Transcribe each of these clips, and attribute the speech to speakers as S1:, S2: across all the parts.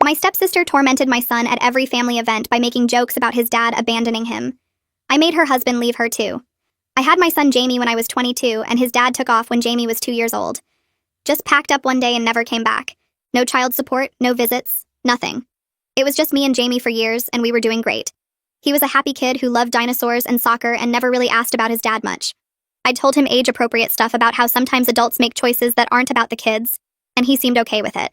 S1: My stepsister tormented my son at every family event by making jokes about his dad abandoning him. I made her husband leave her too. I had my son Jamie when I was 22, and his dad took off when Jamie was 2 years old. Just packed up one day and never came back. No child support, no visits, nothing. It was just me and Jamie for years, and we were doing great. He was a happy kid who loved dinosaurs and soccer and never really asked about his dad much. I told him age-appropriate stuff about how sometimes adults make choices that aren't about the kids, and he seemed okay with it.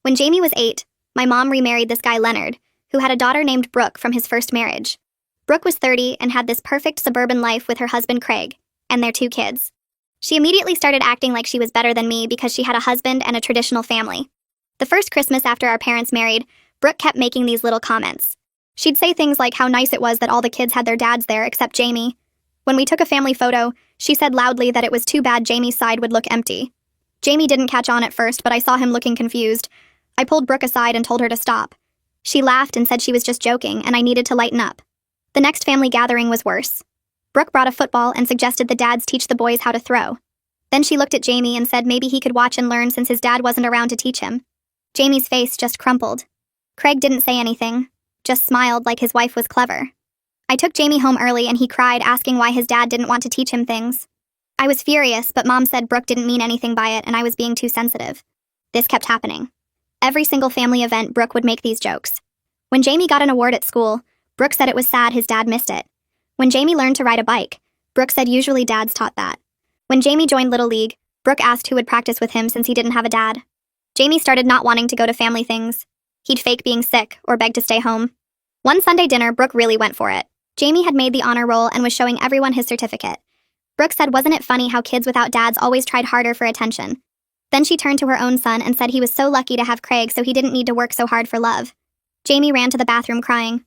S1: When Jamie was 8, my mom remarried this guy Leonard, who had a daughter named Brooke from his first marriage. Brooke was 30 and had this perfect suburban life with her husband Craig, and their 2 kids. She immediately started acting like she was better than me because she had a husband and a traditional family. The first Christmas after our parents married, Brooke kept making these little comments. She'd say things like how nice it was that all the kids had their dads there except Jamie. When we took a family photo, she said loudly that it was too bad Jamie's side would look empty. Jamie didn't catch on at first, but I saw him looking confused. I pulled Brooke aside and told her to stop. She laughed and said she was just joking and I needed to lighten up. The next family gathering was worse. Brooke brought a football and suggested the dads teach the boys how to throw. Then she looked at Jamie and said maybe he could watch and learn since his dad wasn't around to teach him. Jamie's face just crumpled. Craig didn't say anything, just smiled like his wife was clever. I took Jamie home early and he cried, asking why his dad didn't want to teach him things. I was furious, but Mom said Brooke didn't mean anything by it and I was being too sensitive. This kept happening. Every single family event, Brooke would make these jokes. When Jamie got an award at school, Brooke said it was sad his dad missed it. When Jamie learned to ride a bike, Brooke said usually dads taught that. When Jamie joined Little League, Brooke asked who would practice with him since he didn't have a dad. Jamie started not wanting to go to family things. He'd fake being sick or beg to stay home. One Sunday dinner, Brooke really went for it. Jamie had made the honor roll and was showing everyone his certificate. Brooke said wasn't it funny how kids without dads always tried harder for attention. Then she turned to her own son and said he was so lucky to have Craig so he didn't need to work so hard for love. Jamie ran to the bathroom crying.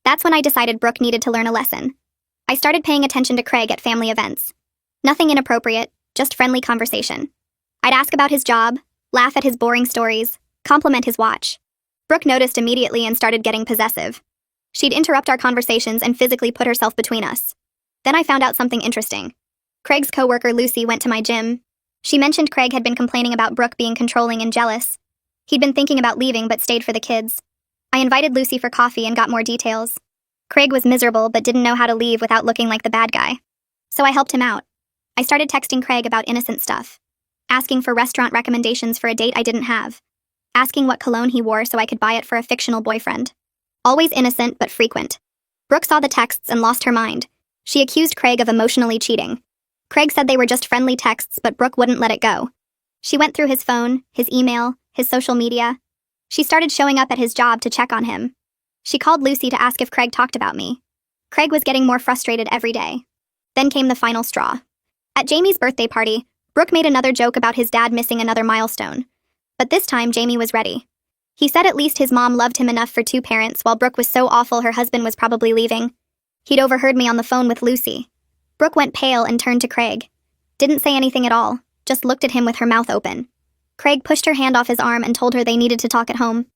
S1: That's when I decided Brooke needed to learn a lesson. I started paying attention to Craig at family events. Nothing inappropriate, just friendly conversation. I'd ask about his job, laugh at his boring stories, compliment his watch. Brooke noticed immediately and started getting possessive. She'd interrupt our conversations and physically put herself between us. Then I found out something interesting. Craig's coworker Lucy went to my gym. She mentioned Craig had been complaining about Brooke being controlling and jealous. He'd been thinking about leaving but stayed for the kids. I invited Lucy for coffee and got more details. Craig was miserable but didn't know how to leave without looking like the bad guy. So I helped him out. I started texting Craig about innocent stuff. Asking for restaurant recommendations for a date I didn't have. Asking what cologne he wore so I could buy it for a fictional boyfriend. Always innocent but frequent. Brooke saw the texts and lost her mind. She accused Craig of emotionally cheating. Craig said they were just friendly texts, but Brooke wouldn't let it go. She went through his phone, his email, his social media. She started showing up at his job to check on him. She called Lucy to ask if Craig talked about me. Craig was getting more frustrated every day. Then came the final straw. At Jamie's birthday party, Brooke made another joke about his dad missing another milestone. But this time, Jamie was ready. He said at least his mom loved him enough for 2 parents while Brooke was so awful her husband was probably leaving. He'd overheard me on the phone with Lucy. Brooke went pale and turned to Craig. Didn't say anything at all, just looked at him with her mouth open. Craig pushed her hand off his arm and told her they needed to talk at home.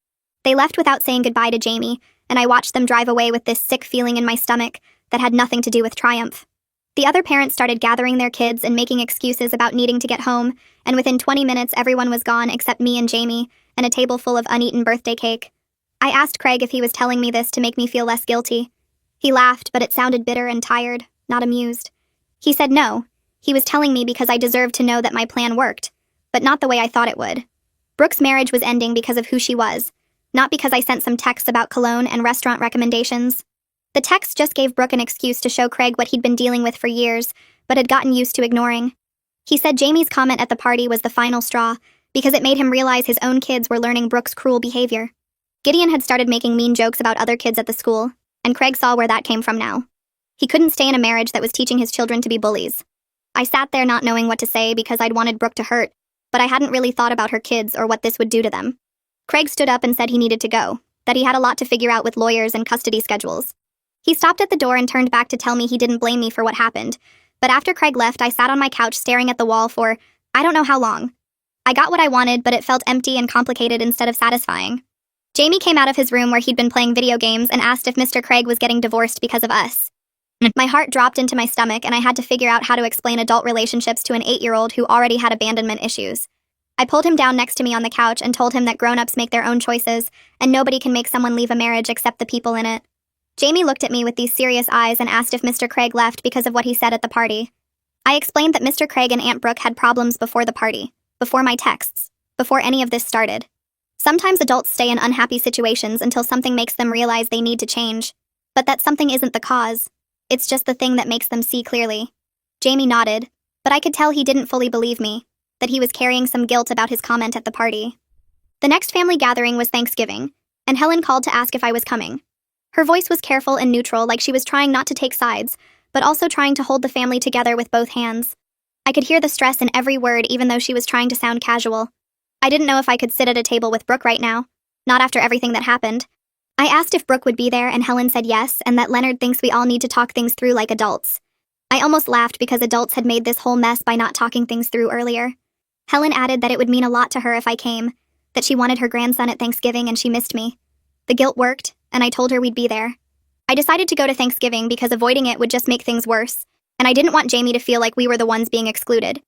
S1: They left without saying goodbye to Jamie, and I watched them drive away with this sick feeling in my stomach that had nothing to do with triumph. The other parents started gathering their kids and making excuses about needing to get home, and within 20 minutes everyone was gone except me and Jamie, and a table full of uneaten birthday cake. I asked Craig if he was telling me this to make me feel less guilty. He laughed, but it sounded bitter and tired, not amused. He said no, he was telling me because I deserved to know that my plan worked, but not the way I thought it would. Brooke's marriage was ending because of who she was, not because I sent some texts about cologne and restaurant recommendations. The text just gave Brooke an excuse to show Craig what he'd been dealing with for years, but had gotten used to ignoring. He said Jamie's comment at the party was the final straw, because it made him realize his own kids were learning Brooke's cruel behavior. Gideon had started making mean jokes about other kids at the school, and Craig saw where that came from now. He couldn't stay in a marriage that was teaching his children to be bullies. I sat there not knowing what to say because I'd wanted Brooke to hurt, but I hadn't really thought about her kids or what this would do to them. Craig stood up and said he needed to go, that he had a lot to figure out with lawyers and custody schedules. He stopped at the door and turned back to tell me he didn't blame me for what happened, but after Craig left, I sat on my couch staring at the wall for, I don't know how long. I got what I wanted, but it felt empty and complicated instead of satisfying. Jamie came out of his room where he'd been playing video games and asked if Mr. Craig was getting divorced because of us. My heart dropped into my stomach and I had to figure out how to explain adult relationships to an 8-year-old who already had abandonment issues. I pulled him down next to me on the couch and told him that grown-ups make their own choices, and nobody can make someone leave a marriage except the people in it. Jamie looked at me with these serious eyes and asked if Mr. Craig left because of what he said at the party. I explained that Mr. Craig and Aunt Brooke had problems before the party, before my texts, before any of this started. Sometimes adults stay in unhappy situations until something makes them realize they need to change. But that something isn't the cause. It's just the thing that makes them see clearly. Jamie nodded, but I could tell he didn't fully believe me, that he was carrying some guilt about his comment at the party. The next family gathering was Thanksgiving, and Helen called to ask if I was coming. Her voice was careful and neutral, like she was trying not to take sides, but also trying to hold the family together with both hands. I could hear the stress in every word, even though she was trying to sound casual. I didn't know if I could sit at a table with Brooke right now, not after everything that happened. I asked if Brooke would be there, and Helen said yes, and that Leonard thinks we all need to talk things through like adults. I almost laughed because adults had made this whole mess by not talking things through earlier. Helen added that it would mean a lot to her if I came, that she wanted her grandson at Thanksgiving and she missed me. The guilt worked, and I told her we'd be there. I decided to go to Thanksgiving because avoiding it would just make things worse, and I didn't want Jamie to feel like we were the ones being excluded.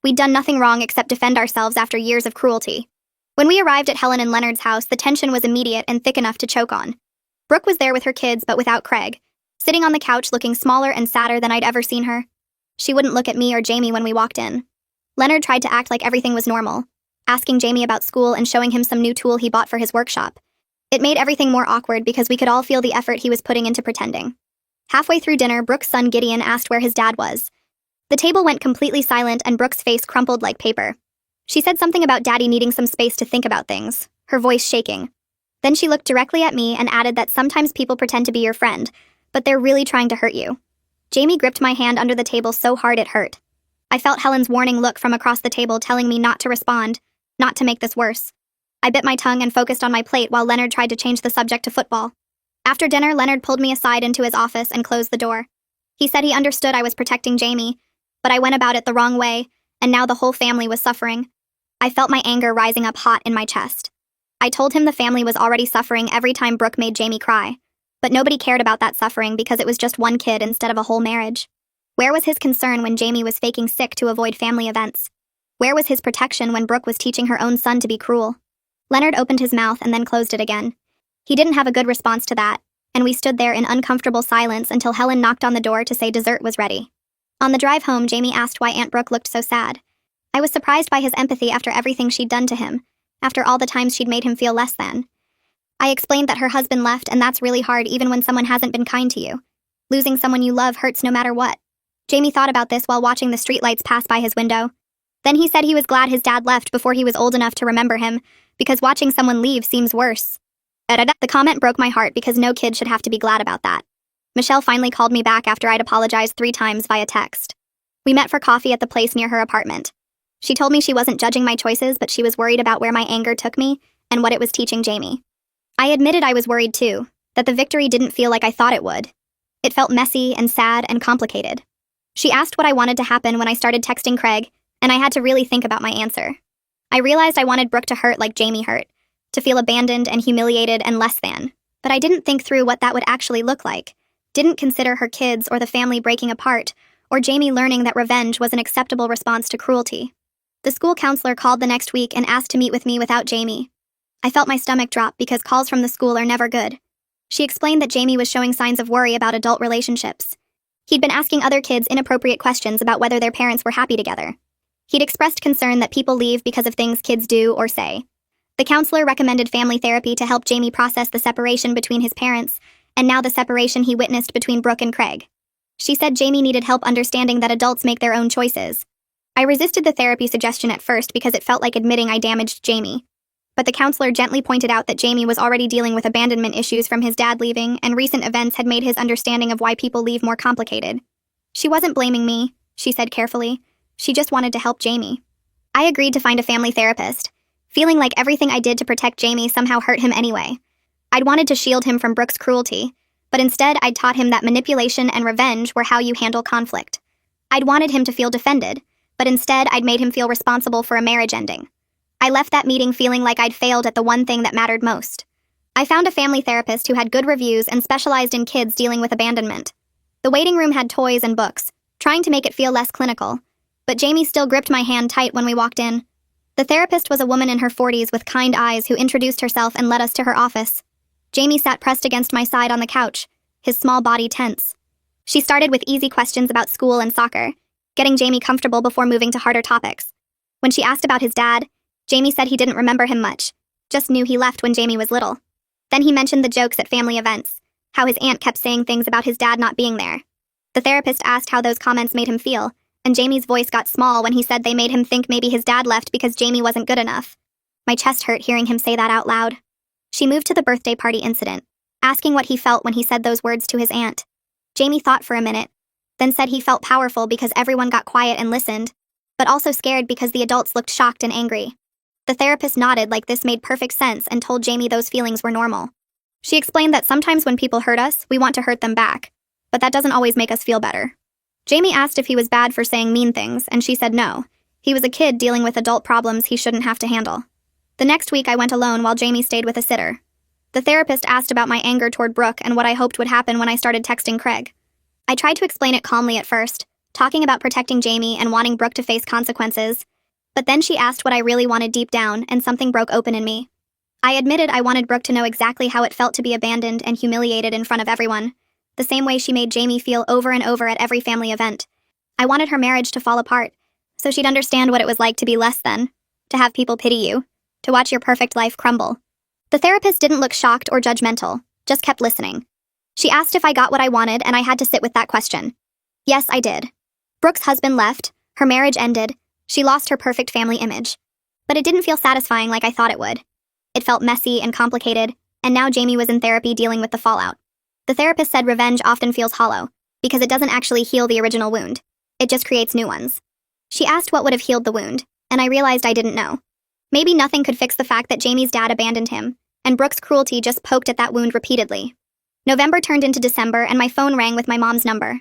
S1: We'd done nothing wrong except defend ourselves after years of cruelty. When we arrived at Helen and Leonard's house, the tension was immediate and thick enough to choke on. Brooke was there with her kids but without Craig, sitting on the couch looking smaller and sadder than I'd ever seen her. She wouldn't look at me or Jamie when we walked in. Leonard tried to act like everything was normal, asking Jamie about school and showing him some new tool he bought for his workshop. It made everything more awkward because we could all feel the effort he was putting into pretending. Halfway through dinner, Brooke's son Gideon asked where his dad was. The table went completely silent and Brooke's face crumpled like paper. She said something about Daddy needing some space to think about things, her voice shaking. Then she looked directly at me and added that sometimes people pretend to be your friend, but they're really trying to hurt you. Jamie gripped my hand under the table so hard it hurt. I felt Helen's warning look from across the table telling me not to respond, not to make this worse. I bit my tongue and focused on my plate while Leonard tried to change the subject to football. After dinner, Leonard pulled me aside into his office and closed the door. He said he understood I was protecting Jamie, but I went about it the wrong way, and now the whole family was suffering. I felt my anger rising up hot in my chest. I told him the family was already suffering every time Brooke made Jamie cry, but nobody cared about that suffering because it was just one kid instead of a whole marriage. Where was his concern when Jamie was faking sick to avoid family events? Where was his protection when Brooke was teaching her own son to be cruel? Leonard opened his mouth and then closed it again. He didn't have a good response to that, and we stood there in uncomfortable silence until Helen knocked on the door to say dessert was ready. On the drive home, Jamie asked why Aunt Brooke looked so sad. I was surprised by his empathy after everything she'd done to him, after all the times she'd made him feel less than. I explained that her husband left, and that's really hard even when someone hasn't been kind to you. Losing someone you love hurts no matter what. Jamie thought about this while watching the streetlights pass by his window. Then he said he was glad his dad left before he was old enough to remember him, because watching someone leave seems worse. The comment broke my heart because no kid should have to be glad about that. Michelle finally called me back after I'd apologized 3 times via text. We met for coffee at the place near her apartment. She told me she wasn't judging my choices, but she was worried about where my anger took me and what it was teaching Jamie. I admitted I was worried too, that the victory didn't feel like I thought it would. It felt messy and sad and complicated. She asked what I wanted to happen when I started texting Craig, and I had to really think about my answer. I realized I wanted Brooke to hurt like Jamie hurt, to feel abandoned and humiliated and less than, but I didn't think through what that would actually look like, didn't consider her kids or the family breaking apart, or Jamie learning that revenge was an acceptable response to cruelty. The school counselor called the next week and asked to meet with me without Jamie. I felt my stomach drop because calls from the school are never good. She explained that Jamie was showing signs of worry about adult relationships. He'd been asking other kids inappropriate questions about whether their parents were happy together. He'd expressed concern that people leave because of things kids do or say. The counselor recommended family therapy to help Jamie process the separation between his parents, and now the separation he witnessed between Brooke and Craig. She said Jamie needed help understanding that adults make their own choices. I resisted the therapy suggestion at first because it felt like admitting I damaged Jamie. But the counselor gently pointed out that Jamie was already dealing with abandonment issues from his dad leaving, and recent events had made his understanding of why people leave more complicated. She wasn't blaming me, she said carefully. She just wanted to help Jamie. I agreed to find a family therapist, feeling like everything I did to protect Jamie somehow hurt him anyway. I'd wanted to shield him from Brooke's cruelty, but instead I'd taught him that manipulation and revenge were how you handle conflict. I'd wanted him to feel defended, but instead I'd made him feel responsible for a marriage ending. I left that meeting feeling like I'd failed at the one thing that mattered most. I found a family therapist who had good reviews and specialized in kids dealing with abandonment. The waiting room had toys and books, trying to make it feel less clinical, but Jamie still gripped my hand tight when we walked in. The therapist was a woman in her 40s with kind eyes who introduced herself and led us to her office. Jamie sat pressed against my side on the couch, his small body tense. She started with easy questions about school and soccer, getting Jamie comfortable before moving to harder topics. When she asked about his dad, Jamie said he didn't remember him much, just knew he left when Jamie was little. Then he mentioned the jokes at family events, how his aunt kept saying things about his dad not being there. The therapist asked how those comments made him feel, and Jamie's voice got small when he said they made him think maybe his dad left because Jamie wasn't good enough. My chest hurt hearing him say that out loud. She moved to the birthday party incident, asking what he felt when he said those words to his aunt. Jamie thought for a minute, then said he felt powerful because everyone got quiet and listened, but also scared because the adults looked shocked and angry. The therapist nodded like this made perfect sense and told Jamie those feelings were normal. She explained that sometimes when people hurt us, we want to hurt them back, but that doesn't always make us feel better. Jamie asked if he was bad for saying mean things, and she said no. He was a kid dealing with adult problems he shouldn't have to handle. The next week I went alone while Jamie stayed with a sitter. The therapist asked about my anger toward Brooke and what I hoped would happen when I started texting Craig. I tried to explain it calmly at first, talking about protecting Jamie and wanting Brooke to face consequences, but then she asked what I really wanted deep down, and something broke open in me. I admitted I wanted Brooke to know exactly how it felt to be abandoned and humiliated in front of everyone, the same way she made Jamie feel over and over at every family event. I wanted her marriage to fall apart, so she'd understand what it was like to be less than, to have people pity you, to watch your perfect life crumble. The therapist didn't look shocked or judgmental, just kept listening. She asked if I got what I wanted, and I had to sit with that question. Yes, I did. Brooke's husband left, her marriage ended, she lost her perfect family image. But it didn't feel satisfying like I thought it would. It felt messy and complicated, and now Jamie was in therapy dealing with the fallout. The therapist said revenge often feels hollow, because it doesn't actually heal the original wound. It just creates new ones. She asked what would have healed the wound, and I realized I didn't know. Maybe nothing could fix the fact that Jamie's dad abandoned him, and Brooke's cruelty just poked at that wound repeatedly. November turned into December, and my phone rang with my mom's number.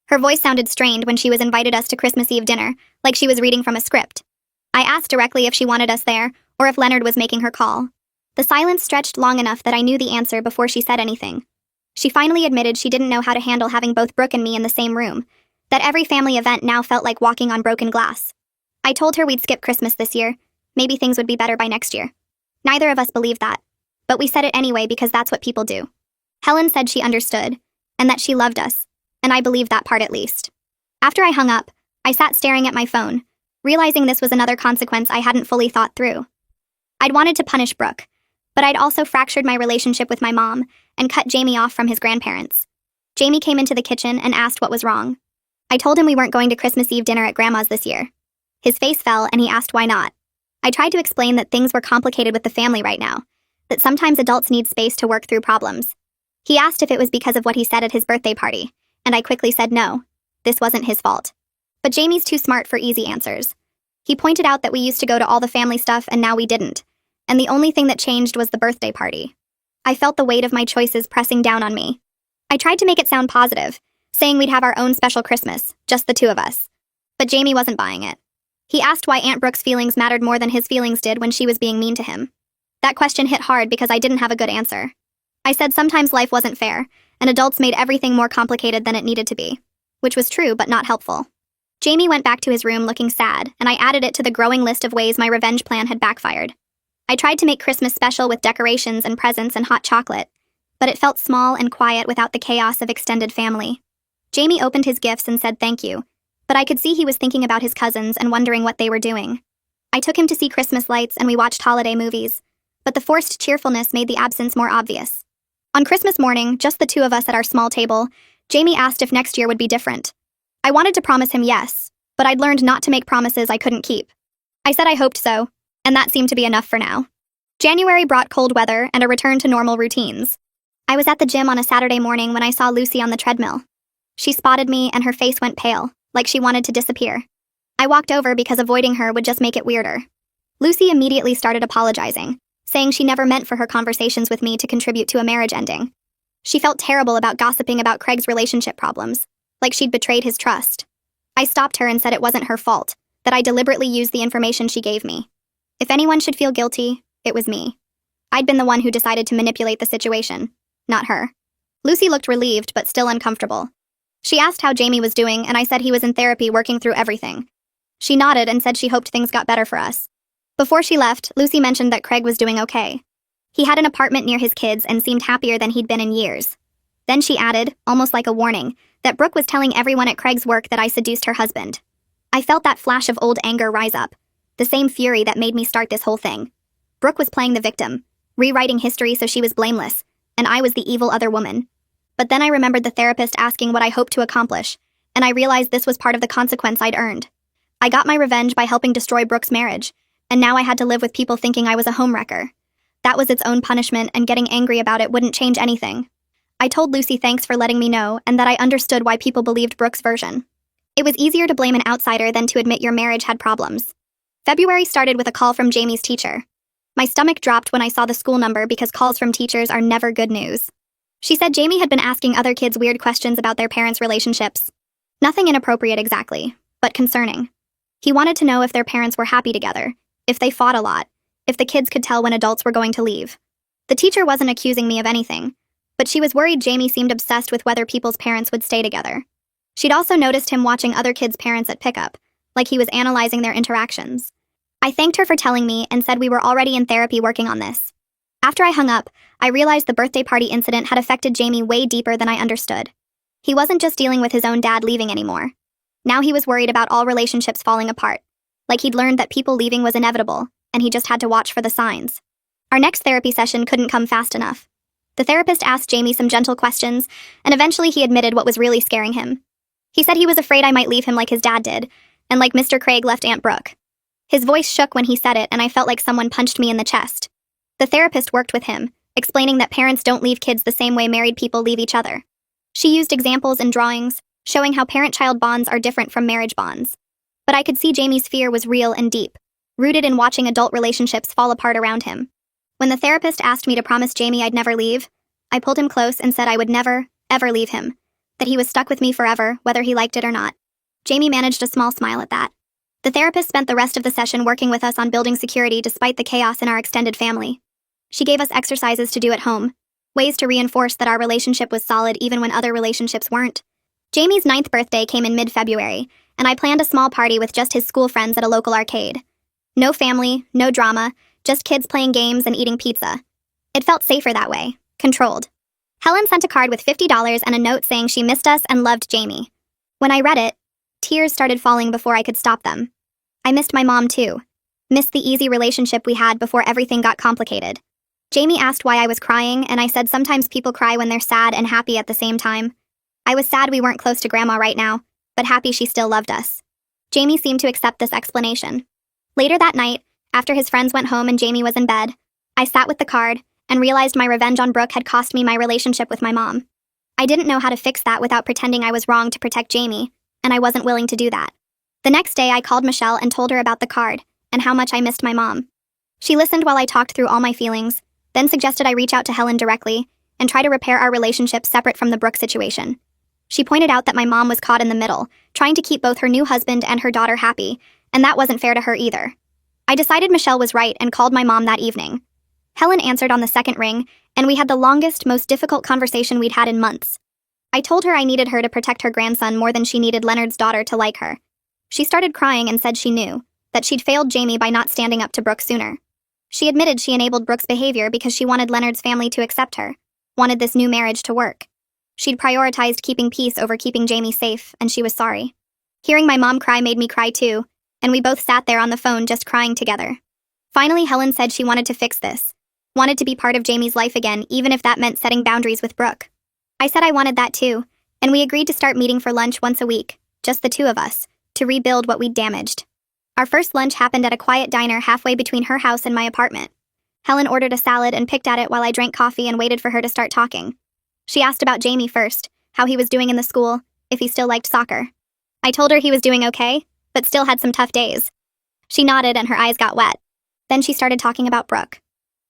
S1: Her voice sounded strained when she was invited us to Christmas Eve dinner, like she was reading from a script. I asked directly if she wanted us there, or if Leonard was making her call. The silence stretched long enough that I knew the answer before she said anything. She finally admitted she didn't know how to handle having both Brooke and me in the same room, that every family event now felt like walking on broken glass. I told her we'd skip Christmas this year. Maybe things would be better by next year. Neither of us believed that, but we said it anyway because that's what people do. Helen said she understood, and that she loved us, and I believed that part at least. After I hung up, I sat staring at my phone, realizing this was another consequence I hadn't fully thought through. I'd wanted to punish Brooke, but I'd also fractured my relationship with my mom and cut Jamie off from his grandparents. Jamie came into the kitchen and asked what was wrong. I told him we weren't going to Christmas Eve dinner at Grandma's this year. His face fell and he asked why not. I tried to explain that things were complicated with the family right now, that sometimes adults need space to work through problems. He asked if it was because of what he said at his birthday party, and I quickly said no, this wasn't his fault. But Jamie's too smart for easy answers. He pointed out that we used to go to all the family stuff and now we didn't, and the only thing that changed was the birthday party. I felt the weight of my choices pressing down on me. I tried to make it sound positive, saying we'd have our own special Christmas, just the two of us. But Jamie wasn't buying it. He asked why Aunt Brooke's feelings mattered more than his feelings did when she was being mean to him. That question hit hard because I didn't have a good answer. I said sometimes life wasn't fair, and adults made everything more complicated than it needed to be, which was true but not helpful. Jamie went back to his room looking sad, and I added it to the growing list of ways my revenge plan had backfired. I tried to make Christmas special with decorations and presents and hot chocolate, but it felt small and quiet without the chaos of extended family. Jamie opened his gifts and said thank you, but I could see he was thinking about his cousins and wondering what they were doing. I took him to see Christmas lights and we watched holiday movies, but the forced cheerfulness made the absence more obvious. On Christmas morning, just the two of us at our small table, Jamie asked if next year would be different. I wanted to promise him yes, but I'd learned not to make promises I couldn't keep. I said I hoped so, and that seemed to be enough for now. January brought cold weather and a return to normal routines. I was at the gym on a Saturday morning when I saw Lucy on the treadmill. She spotted me and her face went pale, like she wanted to disappear. I walked over because avoiding her would just make it weirder. Lucy immediately started apologizing, saying she never meant for her conversations with me to contribute to a marriage ending. She felt terrible about gossiping about Craig's relationship problems, like she'd betrayed his trust. I stopped her and said it wasn't her fault, that I deliberately used the information she gave me. If anyone should feel guilty, it was me. I'd been the one who decided to manipulate the situation, not her. Lucy looked relieved but still uncomfortable. She asked how Jamie was doing, and I said he was in therapy working through everything. She nodded and said she hoped things got better for us. Before she left, Lucy mentioned that Craig was doing okay. He had an apartment near his kids and seemed happier than he'd been in years. Then she added, almost like a warning, that Brooke was telling everyone at Craig's work that I seduced her husband. I felt that flash of old anger rise up, the same fury that made me start this whole thing. Brooke was playing the victim, rewriting history so she was blameless, and I was the evil other woman. But then I remembered the therapist asking what I hoped to accomplish, and I realized this was part of the consequence I'd earned. I got my revenge by helping destroy Brooke's marriage, and now I had to live with people thinking I was a homewrecker. That was its own punishment, and getting angry about it wouldn't change anything. I told Lucy thanks for letting me know and that I understood why people believed Brooke's version. It was easier to blame an outsider than to admit your marriage had problems. February started with a call from Jamie's teacher. My stomach dropped when I saw the school number because calls from teachers are never good news. She said Jamie had been asking other kids weird questions about their parents' relationships. Nothing inappropriate exactly, but concerning. He wanted to know if their parents were happy together, if they fought a lot, if the kids could tell when adults were going to leave. The teacher wasn't accusing me of anything, but she was worried Jamie seemed obsessed with whether people's parents would stay together. She'd also noticed him watching other kids' parents at pickup, like he was analyzing their interactions. I thanked her for telling me and said we were already in therapy working on this. After I hung up, I realized the birthday party incident had affected Jamie way deeper than I understood. He wasn't just dealing with his own dad leaving anymore. Now he was worried about all relationships falling apart, like he'd learned that people leaving was inevitable, and he just had to watch for the signs. Our next therapy session couldn't come fast enough. The therapist asked Jamie some gentle questions, and eventually he admitted what was really scaring him. He said he was afraid I might leave him like his dad did, and like Mr. Craig left Aunt Brooke. His voice shook when he said it, and I felt like someone punched me in the chest. The therapist worked with him, explaining that parents don't leave kids the same way married people leave each other. She used examples and drawings, showing how parent-child bonds are different from marriage bonds. But I could see Jamie's fear was real and deep, rooted in watching adult relationships fall apart around him. When the therapist asked me to promise Jamie I'd never leave, I pulled him close and said I would never, ever leave him, that he was stuck with me forever, whether he liked it or not. Jamie managed a small smile at that. The therapist spent the rest of the session working with us on building security despite the chaos in our extended family. She gave us exercises to do at home, ways to reinforce that our relationship was solid even when other relationships weren't. Jamie's 9th birthday came in mid-February, and I planned a small party with just his school friends at a local arcade. No family, no drama, just kids playing games and eating pizza. It felt safer that way, controlled. Helen sent a card with $50 and a note saying she missed us and loved Jamie. When I read it, tears started falling before I could stop them. I missed my mom too. Missed the easy relationship we had before everything got complicated. Jamie asked why I was crying, and I said sometimes people cry when they're sad and happy at the same time. I was sad we weren't close to Grandma right now, but happy she still loved us. Jamie seemed to accept this explanation. Later that night, after his friends went home and Jamie was in bed, I sat with the card and realized my revenge on Brooke had cost me my relationship with my mom. I didn't know how to fix that without pretending I was wrong to protect Jamie, and I wasn't willing to do that. The next day, I called Michelle and told her about the card and how much I missed my mom. She listened while I talked through all my feelings, then suggested I reach out to Helen directly and try to repair our relationship separate from the Brooke situation. She pointed out that my mom was caught in the middle, trying to keep both her new husband and her daughter happy, and that wasn't fair to her either. I decided Michelle was right and called my mom that evening. Helen answered on the second ring, and we had the longest, most difficult conversation we'd had in months. I told her I needed her to protect her grandson more than she needed Leonard's daughter to like her. She started crying and said she knew, that she'd failed Jamie by not standing up to Brooke sooner. She admitted she enabled Brooke's behavior because she wanted Leonard's family to accept her, wanted this new marriage to work. She'd prioritized keeping peace over keeping Jamie safe, and she was sorry. Hearing my mom cry made me cry too, and we both sat there on the phone just crying together. Finally, Helen said she wanted to fix this, wanted to be part of Jamie's life again, even if that meant setting boundaries with Brooke. I said I wanted that too, and we agreed to start meeting for lunch once a week, just the two of us, to rebuild what we'd damaged. Our first lunch happened at a quiet diner halfway between her house and my apartment. Helen ordered a salad and picked at it while I drank coffee and waited for her to start talking. She asked about Jamie first, how he was doing in the school, if he still liked soccer. I told her he was doing okay, but still had some tough days. She nodded and her eyes got wet. Then she started talking about Brooke.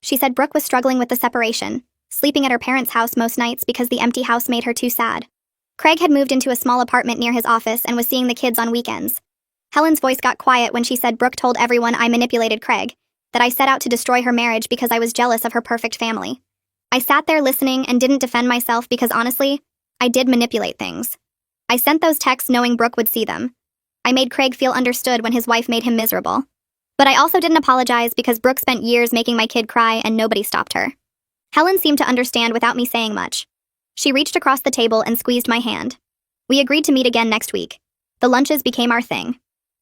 S1: She said Brooke was struggling with the separation, sleeping at her parents' house most nights because the empty house made her too sad. Craig had moved into a small apartment near his office and was seeing the kids on weekends. Helen's voice got quiet when she said Brooke told everyone I manipulated Craig, that I set out to destroy her marriage because I was jealous of her perfect family. I sat there listening and didn't defend myself because honestly, I did manipulate things. I sent those texts knowing Brooke would see them. I made Craig feel understood when his wife made him miserable. But I also didn't apologize because Brooke spent years making my kid cry and nobody stopped her. Helen seemed to understand without me saying much. She reached across the table and squeezed my hand. We agreed to meet again next week. The lunches became our thing.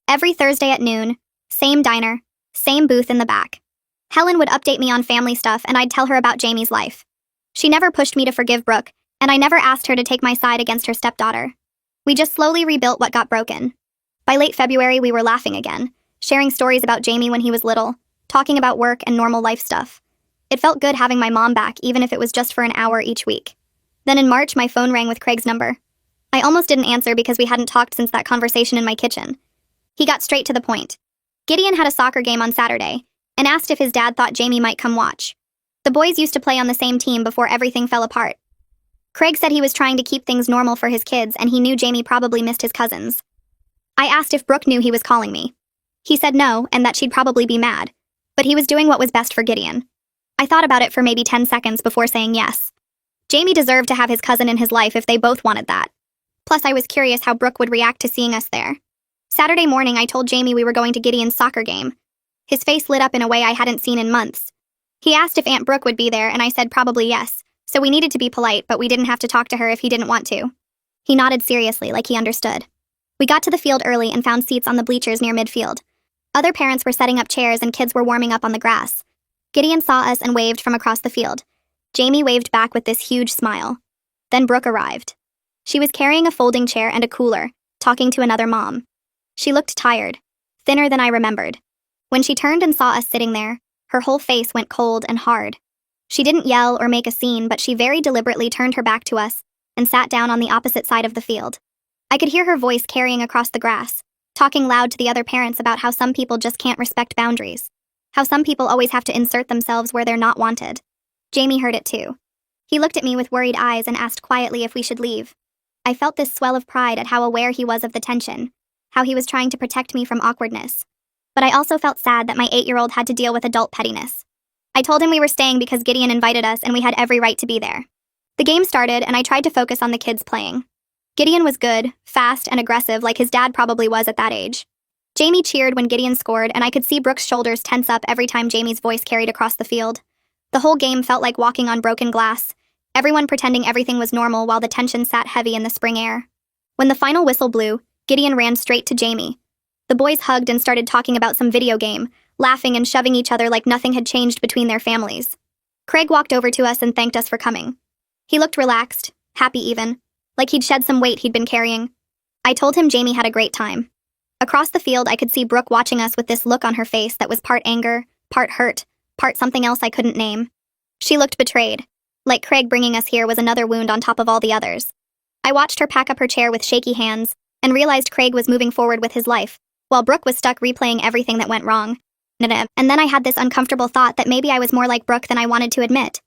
S1: Every Thursday at noon, same diner, same booth in the back. Helen would update me on family stuff and I'd tell her about Jamie's life. She never pushed me to forgive Brooke, and I never asked her to take my side against her stepdaughter. We just slowly rebuilt what got broken. By late February, we were laughing again, sharing stories about Jamie when he was little, talking about work and normal life stuff. It felt good having my mom back, even if it was just for an hour each week. Then in March, my phone rang with Craig's number. I almost didn't answer because we hadn't talked since that conversation in my kitchen. He got straight to the point. Gideon had a soccer game on Saturday and asked if his dad thought Jamie might come watch. The boys used to play on the same team before everything fell apart. Craig said he was trying to keep things normal for his kids and he knew Jamie probably missed his cousins. I asked if Brooke knew he was calling me. He said no and that she'd probably be mad, but he was doing what was best for Gideon. I thought about it for maybe 10 seconds before saying yes. Jamie deserved to have his cousin in his life if they both wanted that. Plus, I was curious how Brooke would react to seeing us there. Saturday morning, I told Jamie we were going to Gideon's soccer game. His face lit up in a way I hadn't seen in months. He asked if Aunt Brooke would be there, and I said probably yes, so we needed to be polite, but we didn't have to talk to her if he didn't want to. He nodded seriously, like he understood. We got to the field early and found seats on the bleachers near midfield. Other parents were setting up chairs and kids were warming up on the grass. Gideon saw us and waved from across the field. Jamie waved back with this huge smile. Then Brooke arrived. She was carrying a folding chair and a cooler, talking to another mom. She looked tired, thinner than I remembered. When she turned and saw us sitting there, her whole face went cold and hard. She didn't yell or make a scene, but she very deliberately turned her back to us and sat down on the opposite side of the field. I could hear her voice carrying across the grass, talking loud to the other parents about how some people just can't respect boundaries, how some people always have to insert themselves where they're not wanted. Jamie heard it too. He looked at me with worried eyes and asked quietly if we should leave. I felt this swell of pride at how aware he was of the tension, how he was trying to protect me from awkwardness. But I also felt sad that my 8-year-old had to deal with adult pettiness. I told him we were staying because Gideon invited us and we had every right to be there. The game started and I tried to focus on the kids playing. Gideon was good, fast, and aggressive like his dad probably was at that age. Jamie cheered when Gideon scored and I could see Brooke's shoulders tense up every time Jamie's voice carried across the field. The whole game felt like walking on broken glass, everyone pretending everything was normal while the tension sat heavy in the spring air. When the final whistle blew, Gideon ran straight to Jamie. The boys hugged and started talking about some video game, laughing and shoving each other like nothing had changed between their families. Craig walked over to us and thanked us for coming. He looked relaxed, happy even, like he'd shed some weight he'd been carrying. I told him Jamie had a great time. Across the field, I could see Brooke watching us with this look on her face that was part anger, part hurt, part something else I couldn't name. She looked betrayed, like Craig bringing us here was another wound on top of all the others. I watched her pack up her chair with shaky hands and realized Craig was moving forward with his life, while Brooke was stuck replaying everything that went wrong. And then I had this uncomfortable thought that maybe I was more like Brooke than I wanted to admit.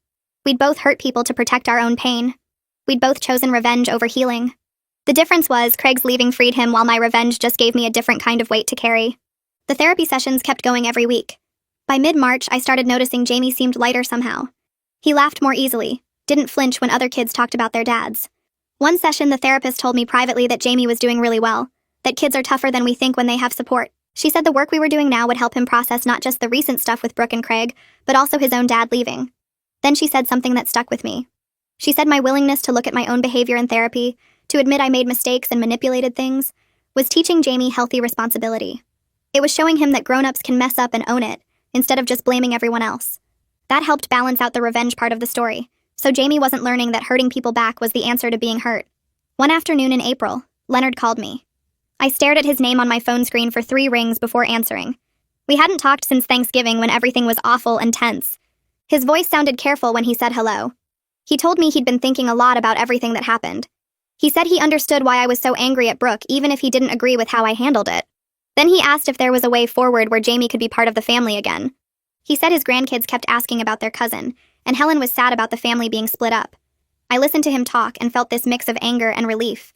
S1: We'd both hurt people to protect our own pain. We'd both chosen revenge over healing. The difference was Craig's leaving freed him while my revenge just gave me a different kind of weight to carry. The therapy sessions kept going every week. By mid-March, I started noticing Jamie seemed lighter somehow. He laughed more easily, didn't flinch when other kids talked about their dads. One session, the therapist told me privately that Jamie was doing really well, that kids are tougher than we think when they have support. She said the work we were doing now would help him process not just the recent stuff with Brooke and Craig, but also his own dad leaving. Then she said something that stuck with me. She said my willingness to look at my own behavior in therapy, to admit I made mistakes and manipulated things, was teaching Jamie healthy responsibility. It was showing him that grown-ups can mess up and own it, instead of just blaming everyone else. That helped balance out the revenge part of the story, so Jamie wasn't learning that hurting people back was the answer to being hurt. One afternoon in April, Leonard called me. I stared at his name on my phone screen for 3 rings before answering. We hadn't talked since Thanksgiving when everything was awful and tense. His voice sounded careful when he said hello. He told me he'd been thinking a lot about everything that happened. He said he understood why I was so angry at Brooke even if he didn't agree with how I handled it. Then he asked if there was a way forward where Jamie could be part of the family again. He said his grandkids kept asking about their cousin, and Helen was sad about the family being split up. I listened to him talk and felt this mix of anger and relief.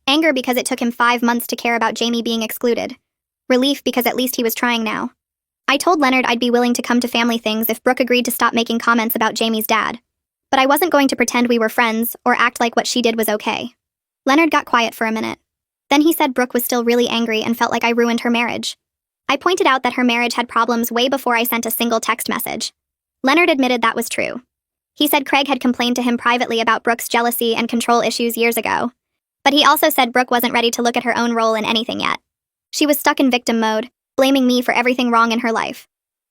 S1: Anger because it took him 5 months to care about Jamie being excluded. Relief because at least he was trying now. I told Leonard I'd be willing to come to family things if Brooke agreed to stop making comments about Jamie's dad. But I wasn't going to pretend we were friends or act like what she did was okay. Leonard got quiet for a minute. Then he said Brooke was still really angry and felt like I ruined her marriage. I pointed out that her marriage had problems way before I sent a single text message. Leonard admitted that was true. He said Craig had complained to him privately about Brooke's jealousy and control issues years ago. But he also said Brooke wasn't ready to look at her own role in anything yet. She was stuck in victim mode, blaming me for everything wrong in her life.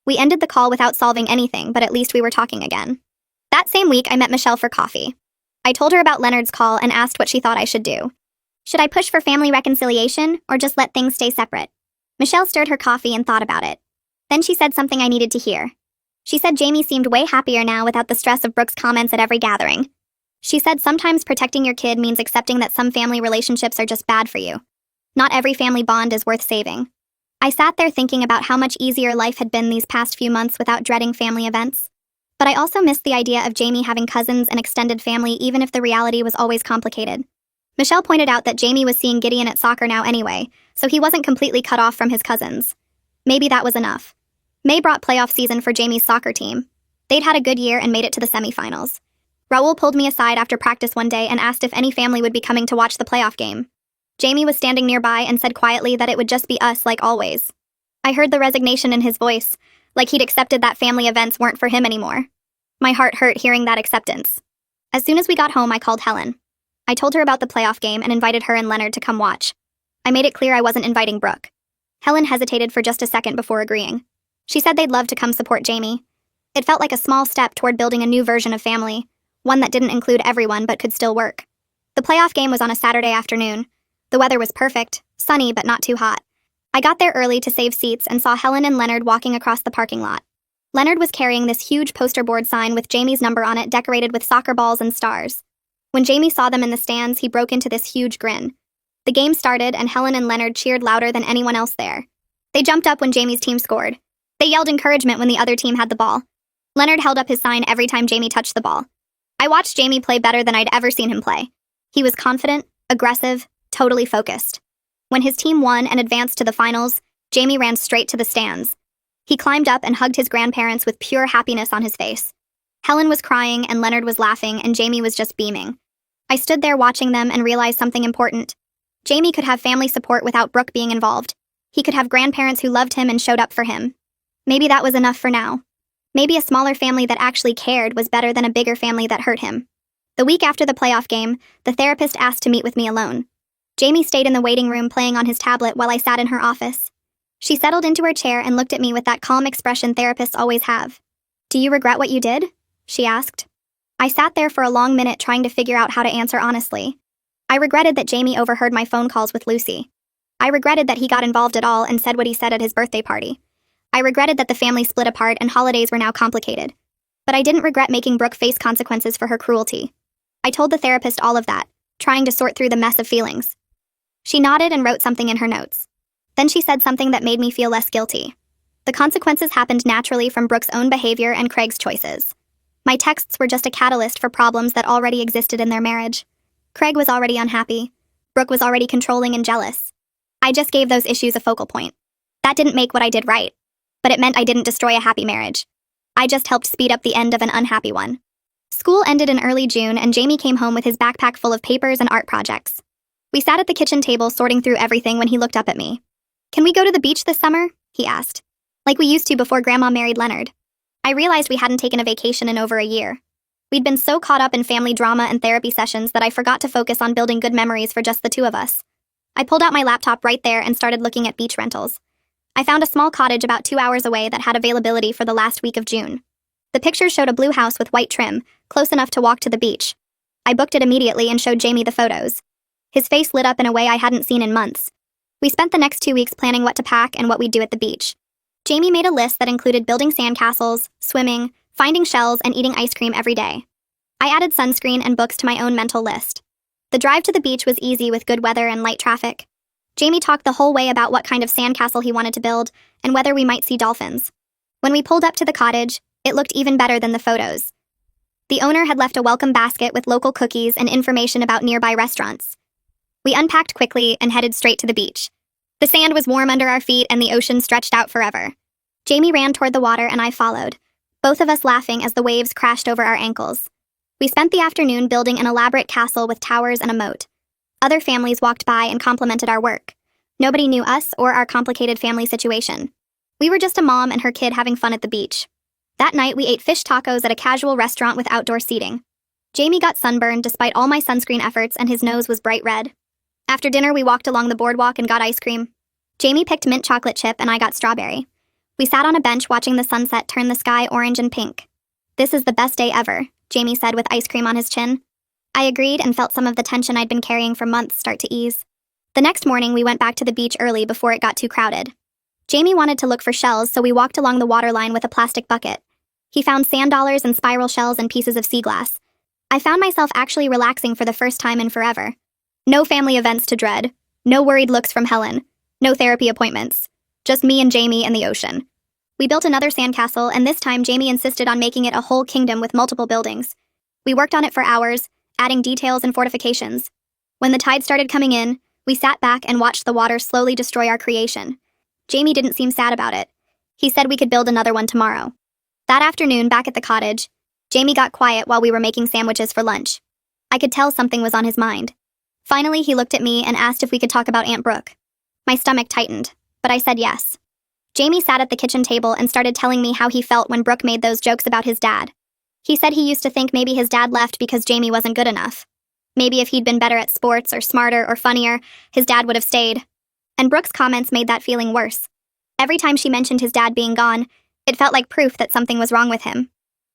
S1: We ended the call without solving anything, but at least we were talking again. That same week, I met Michelle for coffee. I told her about Leonard's call and asked what she thought I should do. Should I push for family reconciliation, or just let things stay separate? Michelle stirred her coffee and thought about it. Then she said something I needed to hear. She said Jamie seemed way happier now without the stress of Brooke's comments at every gathering. She said sometimes protecting your kid means accepting that some family relationships are just bad for you. Not every family bond is worth saving. I sat there thinking about how much easier life had been these past few months without dreading family events. But I also missed the idea of Jamie having cousins and extended family even if the reality was always complicated. Michelle pointed out that Jamie was seeing Gideon at soccer now anyway, so he wasn't completely cut off from his cousins. Maybe that was enough. May brought playoff season for Jamie's soccer team. They'd had a good year and made it to the semifinals. Raul pulled me aside after practice one day and asked if any family would be coming to watch the playoff game. Jamie was standing nearby and said quietly that it would just be us like always. I heard the resignation in his voice, like he'd accepted that family events weren't for him anymore. My heart hurt hearing that acceptance. As soon as we got home, I called Helen. I told her about the playoff game and invited her and Leonard to come watch. I made it clear I wasn't inviting Brooke. Helen hesitated for just a second before agreeing. She said they'd love to come support Jamie. It felt like a small step toward building a new version of family, one that didn't include everyone but could still work. The playoff game was on a Saturday afternoon. The weather was perfect, sunny but not too hot. I got there early to save seats and saw Helen and Leonard walking across the parking lot. Leonard was carrying this huge poster board sign with Jamie's number on it decorated with soccer balls and stars. When Jamie saw them in the stands, he broke into this huge grin. The game started and Helen and Leonard cheered louder than anyone else there. They jumped up when Jamie's team scored. They yelled encouragement when the other team had the ball. Leonard held up his sign every time Jamie touched the ball. I watched Jamie play better than I'd ever seen him play. He was confident, aggressive, totally focused. When his team won and advanced to the finals, Jamie ran straight to the stands. He climbed up and hugged his grandparents with pure happiness on his face. Helen was crying and Leonard was laughing and Jamie was just beaming. I stood there watching them and realized something important. Jamie could have family support without Brooke being involved. He could have grandparents who loved him and showed up for him. Maybe that was enough for now. Maybe a smaller family that actually cared was better than a bigger family that hurt him. The week after the playoff game, the therapist asked to meet with me alone. Jamie stayed in the waiting room playing on his tablet while I sat in her office. She settled into her chair and looked at me with that calm expression therapists always have. "Do you regret what you did?" she asked. I sat there for a long minute trying to figure out how to answer honestly. I regretted that Jamie overheard my phone calls with Lucy. I regretted that he got involved at all and said what he said at his birthday party. I regretted that the family split apart and holidays were now complicated. But I didn't regret making Brooke face consequences for her cruelty. I told the therapist all of that, trying to sort through the mess of feelings. She nodded and wrote something in her notes. Then she said something that made me feel less guilty. The consequences happened naturally from Brooke's own behavior and Craig's choices. My texts were just a catalyst for problems that already existed in their marriage. Craig was already unhappy. Brooke was already controlling and jealous. I just gave those issues a focal point. That didn't make what I did right, but it meant I didn't destroy a happy marriage. I just helped speed up the end of an unhappy one. School ended in early June and Jamie came home with his backpack full of papers and art projects. We sat at the kitchen table sorting through everything when he looked up at me. "Can we go to the beach this summer?" he asked. "Like we used to before Grandma married Leonard." I realized we hadn't taken a vacation in over a year. We'd been so caught up in family drama and therapy sessions that I forgot to focus on building good memories for just the two of us. I pulled out my laptop right there and started looking at beach rentals. I found a small cottage about 2 hours away that had availability for the last week of June. The pictures showed a blue house with white trim, close enough to walk to the beach. I booked it immediately and showed Jamie the photos. His face lit up in a way I hadn't seen in months. We spent the next 2 weeks planning what to pack and what we'd do at the beach. Jamie made a list that included building sandcastles, swimming, finding shells, and eating ice cream every day. I added sunscreen and books to my own mental list. The drive to the beach was easy with good weather and light traffic. Jamie talked the whole way about what kind of sandcastle he wanted to build and whether we might see dolphins. When we pulled up to the cottage, it looked even better than the photos. The owner had left a welcome basket with local cookies and information about nearby restaurants. We unpacked quickly and headed straight to the beach. The sand was warm under our feet and the ocean stretched out forever. Jamie ran toward the water and I followed, both of us laughing as the waves crashed over our ankles. We spent the afternoon building an elaborate castle with towers and a moat. Other families walked by and complimented our work. Nobody knew us or our complicated family situation. We were just a mom and her kid having fun at the beach. That night, we ate fish tacos at a casual restaurant with outdoor seating. Jamie got sunburned despite all my sunscreen efforts and his nose was bright red. After dinner, we walked along the boardwalk and got ice cream. Jamie picked mint chocolate chip and I got strawberry. We sat on a bench watching the sunset turn the sky orange and pink. "This is the best day ever," Jamie said with ice cream on his chin. I agreed and felt some of the tension I'd been carrying for months start to ease. The next morning, we went back to the beach early before it got too crowded. Jamie wanted to look for shells, so we walked along the waterline with a plastic bucket. He found sand dollars and spiral shells and pieces of sea glass. I found myself actually relaxing for the first time in forever. No family events to dread. No worried looks from Helen. No therapy appointments. Just me and Jamie and the ocean. We built another sandcastle, and this time Jamie insisted on making it a whole kingdom with multiple buildings. We worked on it for hours, adding details and fortifications. When the tide started coming in, we sat back and watched the water slowly destroy our creation. Jamie didn't seem sad about it. He said we could build another one tomorrow. That afternoon, back at the cottage, Jamie got quiet while we were making sandwiches for lunch. I could tell something was on his mind. Finally, he looked at me and asked if we could talk about Aunt Brooke. My stomach tightened, but I said yes. Jamie sat at the kitchen table and started telling me how he felt when Brooke made those jokes about his dad. He said he used to think maybe his dad left because Jamie wasn't good enough. Maybe if he'd been better at sports or smarter or funnier, his dad would have stayed. And Brooke's comments made that feeling worse. Every time she mentioned his dad being gone, it felt like proof that something was wrong with him.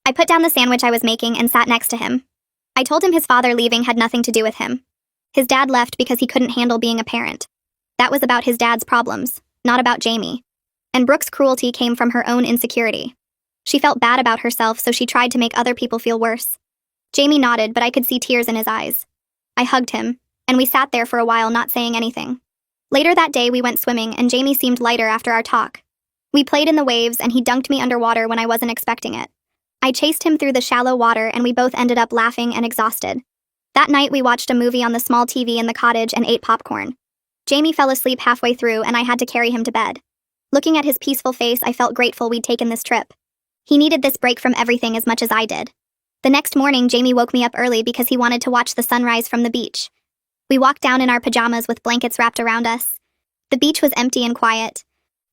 S1: I put down the sandwich I was making and sat next to him. I told him his father leaving had nothing to do with him. His dad left because he couldn't handle being a parent. That was about his dad's problems, not about Jamie. And Brooke's cruelty came from her own insecurity. She felt bad about herself, so she tried to make other people feel worse. Jamie nodded, but I could see tears in his eyes. I hugged him, and we sat there for a while not saying anything. Later that day, we went swimming, and Jamie seemed lighter after our talk. We played in the waves, and he dunked me underwater when I wasn't expecting it. I chased him through the shallow water, and we both ended up laughing and exhausted. That night, we watched a movie on the small TV in the cottage and ate popcorn. Jamie fell asleep halfway through, and I had to carry him to bed. Looking at his peaceful face, I felt grateful we'd taken this trip. He needed this break from everything as much as I did. The next morning, Jamie woke me up early because he wanted to watch the sunrise from the beach. We walked down in our pajamas with blankets wrapped around us. The beach was empty and quiet.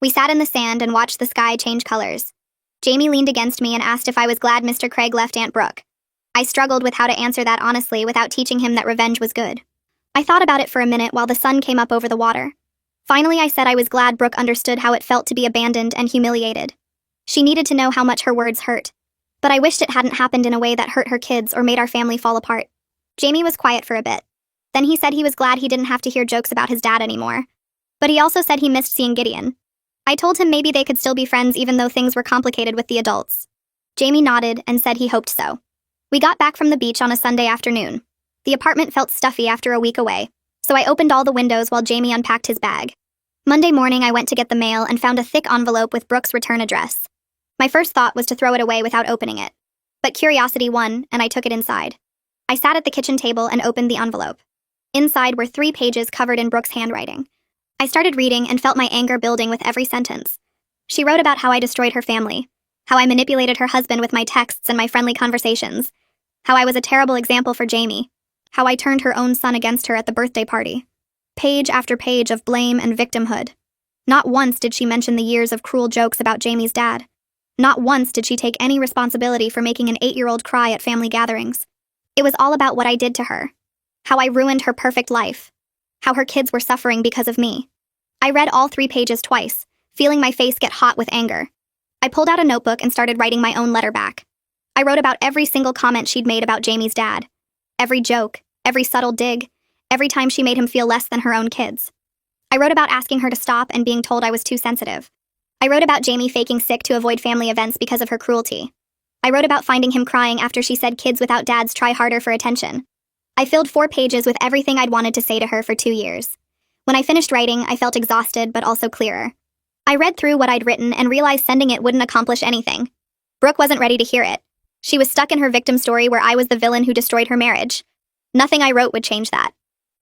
S1: We sat in the sand and watched the sky change colors. Jamie leaned against me and asked if I was glad Mr. Craig left Aunt Brooke. I struggled with how to answer that honestly without teaching him that revenge was good. I thought about it for a minute while the sun came up over the water. Finally, I said I was glad Brooke understood how it felt to be abandoned and humiliated. She needed to know how much her words hurt. But I wished it hadn't happened in a way that hurt her kids or made our family fall apart. Jamie was quiet for a bit. Then he said he was glad he didn't have to hear jokes about his dad anymore. But he also said he missed seeing Gideon. I told him maybe they could still be friends even though things were complicated with the adults. Jamie nodded and said he hoped so. We got back from the beach on a Sunday afternoon. The apartment felt stuffy after a week away, so I opened all the windows while Jamie unpacked his bag. Monday morning, I went to get the mail and found a thick envelope with Brooke's return address. My first thought was to throw it away without opening it. But curiosity won, and I took it inside. I sat at the kitchen table and opened the envelope. Inside were 3 pages covered in Brooke's handwriting. I started reading and felt my anger building with every sentence. She wrote about how I destroyed her family, how I manipulated her husband with my texts and my friendly conversations, how I was a terrible example for Jamie, how I turned her own son against her at the birthday party. Page after page of blame and victimhood. Not once did she mention the years of cruel jokes about Jamie's dad. Not once did she take any responsibility for making an 8-year-old cry at family gatherings. It was all about what I did to her. How I ruined her perfect life. How her kids were suffering because of me. I read all 3 pages twice, feeling my face get hot with anger. I pulled out a notebook and started writing my own letter back. I wrote about every single comment she'd made about Jamie's dad. Every joke, every subtle dig, every time she made him feel less than her own kids. I wrote about asking her to stop and being told I was too sensitive. I wrote about Jamie faking sick to avoid family events because of her cruelty. I wrote about finding him crying after she said kids without dads try harder for attention. I filled 4 pages with everything I'd wanted to say to her for 2 years. When I finished writing, I felt exhausted but also clearer. I read through what I'd written and realized sending it wouldn't accomplish anything. Brooke wasn't ready to hear it. She was stuck in her victim story where I was the villain who destroyed her marriage. Nothing I wrote would change that.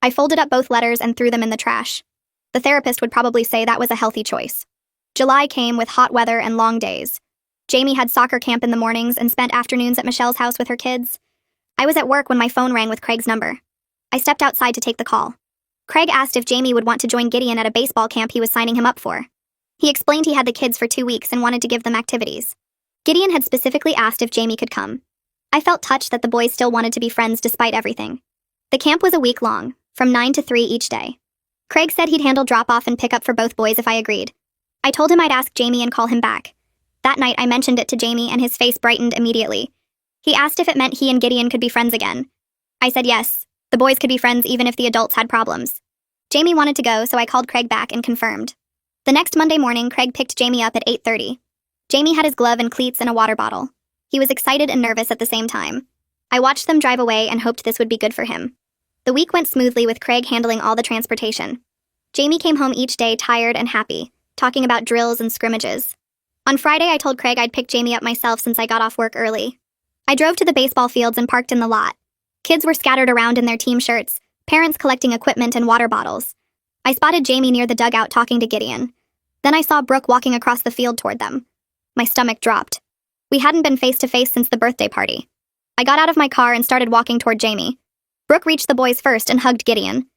S1: I folded up both letters and threw them in the trash. The therapist would probably say that was a healthy choice. July came with hot weather and long days. Jamie had soccer camp in the mornings and spent afternoons at Michelle's house with her kids. I was at work when my phone rang with Craig's number. I stepped outside to take the call. Craig asked if Jamie would want to join Gideon at a baseball camp he was signing him up for. He explained he had the kids for 2 weeks and wanted to give them activities. Gideon had specifically asked if Jamie could come. I felt touched that the boys still wanted to be friends despite everything. The camp was a week long, from 9 to 3 each day. Craig said he'd handle drop-off and pick-up for both boys if I agreed. I told him I'd ask Jamie and call him back. That night I mentioned it to Jamie and his face brightened immediately. He asked if it meant he and Gideon could be friends again. I said yes, the boys could be friends even if the adults had problems. Jamie wanted to go, so I called Craig back and confirmed. The next Monday morning, Craig picked Jamie up at 8:30. Jamie had his glove and cleats and a water bottle. He was excited and nervous at the same time. I watched them drive away and hoped this would be good for him. The week went smoothly with Craig handling all the transportation. Jamie came home each day tired and happy, talking about drills and scrimmages. On Friday, I told Craig I'd pick Jamie up myself since I got off work early. I drove to the baseball fields and parked in the lot. Kids were scattered around in their team shirts, parents collecting equipment and water bottles. I spotted Jamie near the dugout talking to Gideon. Then I saw Brooke walking across the field toward them. My stomach dropped. We hadn't been face-to-face since the birthday party. I got out of my car and started walking toward Jamie. Brooke reached the boys first and hugged Gideon.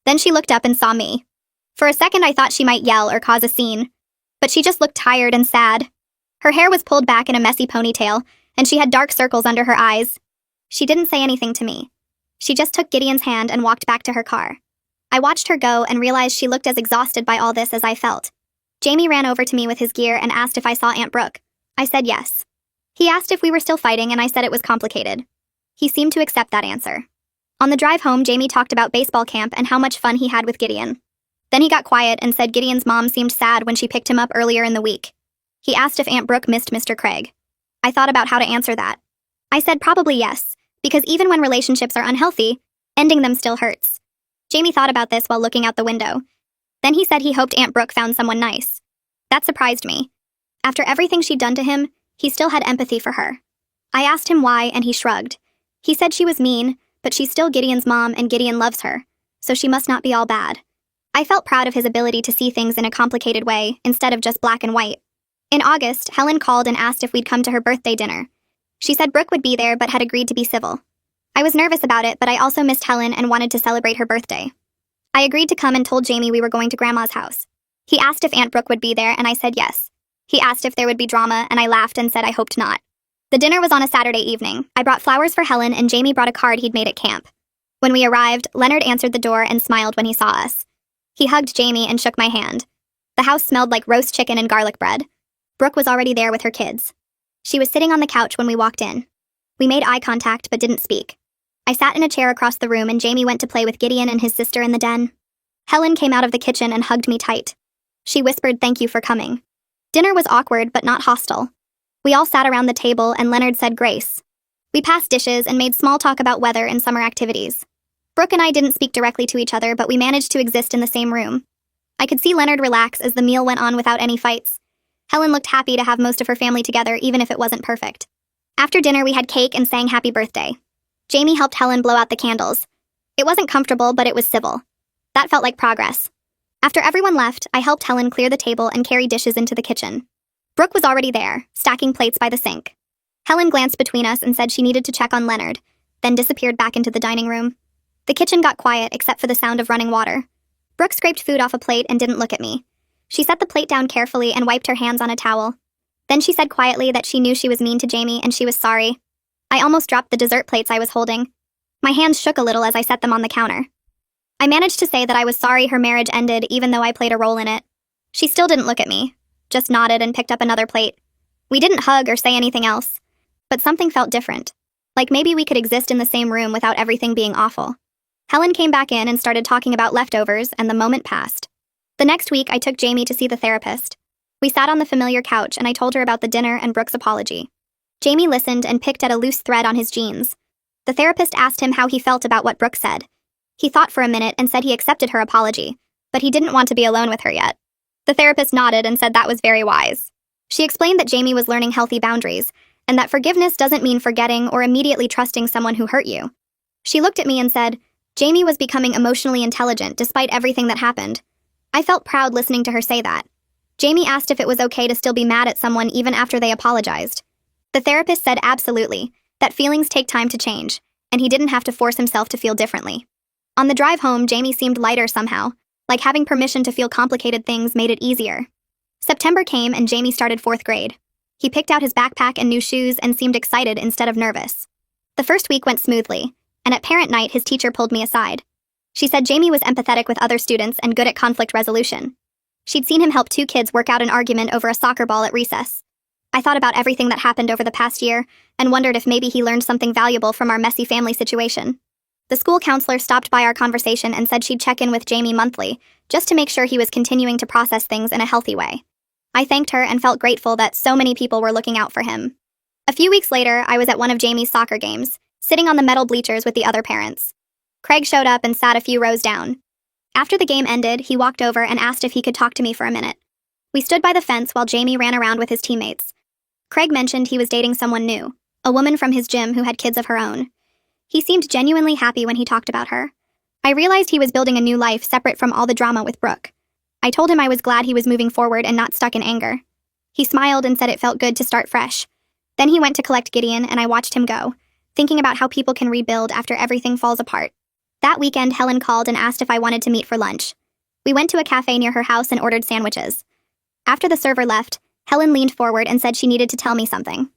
S1: Then she looked up and saw me. For a second I thought she might yell or cause a scene, but she just looked tired and sad. Her hair was pulled back in a messy ponytail, and she had dark circles under her eyes. She didn't say anything to me. She just took Gideon's hand and walked back to her car. I watched her go and realized she looked as exhausted by all this as I felt. Jamie ran over to me with his gear and asked if I saw Aunt Brooke. I said yes. He asked if we were still fighting, and I said it was complicated. He seemed to accept that answer. On the drive home, Jamie talked about baseball camp and how much fun he had with Gideon. Then he got quiet and said Gideon's mom seemed sad when she picked him up earlier in the week. He asked if Aunt Brooke missed Mr. Craig. I thought about how to answer that. I said probably yes, because even when relationships are unhealthy, ending them still hurts. Jamie thought about this while looking out the window. Then he said he hoped Aunt Brooke found someone nice. That surprised me. After everything she'd done to him, he still had empathy for her. I asked him why, and he shrugged. He said she was mean, but she's still Gideon's mom and Gideon loves her, so she must not be all bad. I felt proud of his ability to see things in a complicated way, instead of just black and white. In August, Helen called and asked if we'd come to her birthday dinner. She said Brooke would be there but had agreed to be civil. I was nervous about it, but I also missed Helen and wanted to celebrate her birthday. I agreed to come and told Jamie we were going to Grandma's house. He asked if Aunt Brooke would be there, and I said yes. He asked if there would be drama, and I laughed and said I hoped not. The dinner was on a Saturday evening. I brought flowers for Helen, and Jamie brought a card he'd made at camp. When we arrived, Leonard answered the door and smiled when he saw us. He hugged Jamie and shook my hand. The house smelled like roast chicken and garlic bread. Brooke was already there with her kids. She was sitting on the couch when we walked in. We made eye contact but didn't speak. I sat in a chair across the room and Jamie went to play with Gideon and his sister in the den. Helen came out of the kitchen and hugged me tight. She whispered thank you for coming. Dinner was awkward but not hostile. We all sat around the table and Leonard said grace. We passed dishes and made small talk about weather and summer activities. Brooke and I didn't speak directly to each other, but we managed to exist in the same room. I could see Leonard relax as the meal went on without any fights. Helen looked happy to have most of her family together, even if it wasn't perfect. After dinner, we had cake and sang happy birthday. Jamie helped Helen blow out the candles. It wasn't comfortable, but it was civil. That felt like progress. After everyone left, I helped Helen clear the table and carry dishes into the kitchen. Brooke was already there, stacking plates by the sink. Helen glanced between us and said she needed to check on Leonard, then disappeared back into the dining room. The kitchen got quiet except for the sound of running water. Brooke scraped food off a plate and didn't look at me. She set the plate down carefully and wiped her hands on a towel. Then she said quietly that she knew she was mean to Jamie and she was sorry. I almost dropped the dessert plates I was holding. My hands shook a little as I set them on the counter. I managed to say that I was sorry her marriage ended even though I played a role in it. She still didn't look at me, just nodded and picked up another plate. We didn't hug or say anything else. But something felt different. Like maybe we could exist in the same room without everything being awful. Helen came back in and started talking about leftovers, and the moment passed. The next week, I took Jamie to see the therapist. We sat on the familiar couch, and I told her about the dinner and Brooke's apology. Jamie listened and picked at a loose thread on his jeans. The therapist asked him how he felt about what Brooke said. He thought for a minute and said he accepted her apology, but he didn't want to be alone with her yet. The therapist nodded and said that was very wise. She explained that Jamie was learning healthy boundaries, and that forgiveness doesn't mean forgetting or immediately trusting someone who hurt you. She looked at me and said, Jamie was becoming emotionally intelligent despite everything that happened. I felt proud listening to her say that. Jamie asked if it was okay to still be mad at someone even after they apologized. The therapist said absolutely, that feelings take time to change, and he didn't have to force himself to feel differently. On the drive home, Jamie seemed lighter somehow, like having permission to feel complicated things made it easier. September came and Jamie started 4th grade. He picked out his backpack and new shoes and seemed excited instead of nervous. The first week went smoothly, and at parent night his teacher pulled me aside. She said Jamie was empathetic with other students and good at conflict resolution. She'd seen him help 2 kids work out an argument over a soccer ball at recess. I thought about everything that happened over the past year and wondered if maybe he learned something valuable from our messy family situation. The school counselor stopped by our conversation and said she'd check in with Jamie monthly, just to make sure he was continuing to process things in a healthy way. I thanked her and felt grateful that so many people were looking out for him. A few weeks later, I was at one of Jamie's soccer games, sitting on the metal bleachers with the other parents. Craig showed up and sat a few rows down. After the game ended, he walked over and asked if he could talk to me for a minute. We stood by the fence while Jamie ran around with his teammates. Craig mentioned he was dating someone new, a woman from his gym who had kids of her own. He seemed genuinely happy when he talked about her. I realized he was building a new life separate from all the drama with Brooke. I told him I was glad he was moving forward and not stuck in anger. He smiled and said it felt good to start fresh. Then he went to collect Gideon and I watched him go, thinking about how people can rebuild after everything falls apart. That weekend, Helen called and asked if I wanted to meet for lunch. We went to a cafe near her house and ordered sandwiches. After the server left, Helen leaned forward and said she needed to tell me something.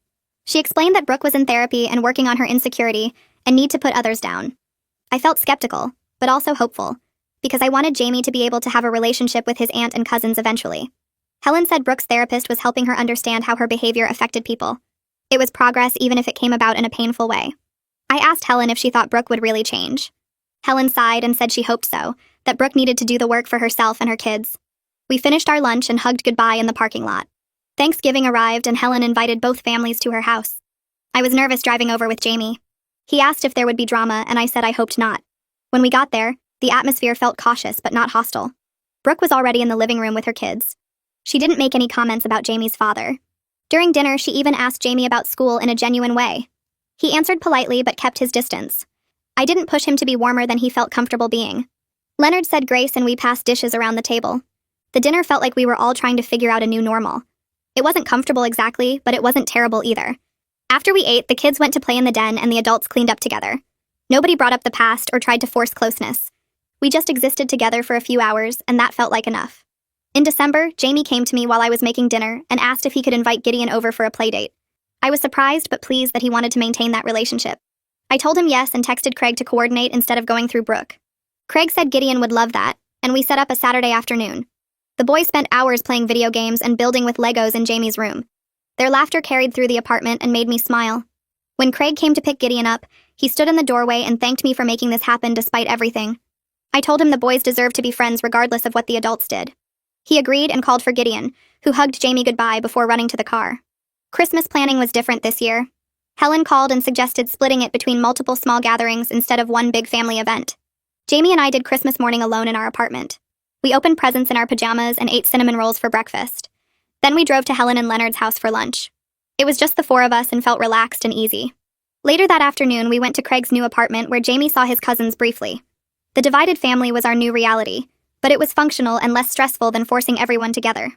S1: She explained that Brooke was in therapy and working on her insecurity and need to put others down. I felt skeptical, but also hopeful, because I wanted Jamie to be able to have a relationship with his aunt and cousins eventually. Helen said Brooke's therapist was helping her understand how her behavior affected people. It was progress even if it came about in a painful way. I asked Helen if she thought Brooke would really change. Helen sighed and said she hoped so, that Brooke needed to do the work for herself and her kids. We finished our lunch and hugged goodbye in the parking lot. Thanksgiving arrived and Helen invited both families to her house. I was nervous driving over with Jamie. He asked if there would be drama and I said I hoped not. When we got there, the atmosphere felt cautious but not hostile. Brooke was already in the living room with her kids. She didn't make any comments about Jamie's father. During dinner, she even asked Jamie about school in a genuine way. He answered politely but kept his distance. I didn't push him to be warmer than he felt comfortable being. Leonard said grace and we passed dishes around the table. The dinner felt like we were all trying to figure out a new normal. It wasn't comfortable exactly, but it wasn't terrible either. After we ate, the kids went to play in the den and the adults cleaned up together. Nobody brought up the past or tried to force closeness. We just existed together for a few hours, and that felt like enough. In December, Jamie came to me while I was making dinner and asked if he could invite Gideon over for a playdate. I was surprised but pleased that he wanted to maintain that relationship. I told him yes and texted Craig to coordinate instead of going through Brooke. Craig said Gideon would love that, and we set up a Saturday afternoon. The boys spent hours playing video games and building with Legos in Jamie's room. Their laughter carried through the apartment and made me smile. When Craig came to pick Gideon up, he stood in the doorway and thanked me for making this happen despite everything. I told him the boys deserved to be friends regardless of what the adults did. He agreed and called for Gideon, who hugged Jamie goodbye before running to the car. Christmas planning was different this year. Helen called and suggested splitting it between multiple small gatherings instead of one big family event. Jamie and I did Christmas morning alone in our apartment. We opened presents in our pajamas and ate cinnamon rolls for breakfast. Then we drove to Helen and Leonard's house for lunch. It was just the 4 of us and felt relaxed and easy. Later that afternoon, we went to Craig's new apartment where Jamie saw his cousins briefly. The divided family was our new reality, but it was functional and less stressful than forcing everyone together.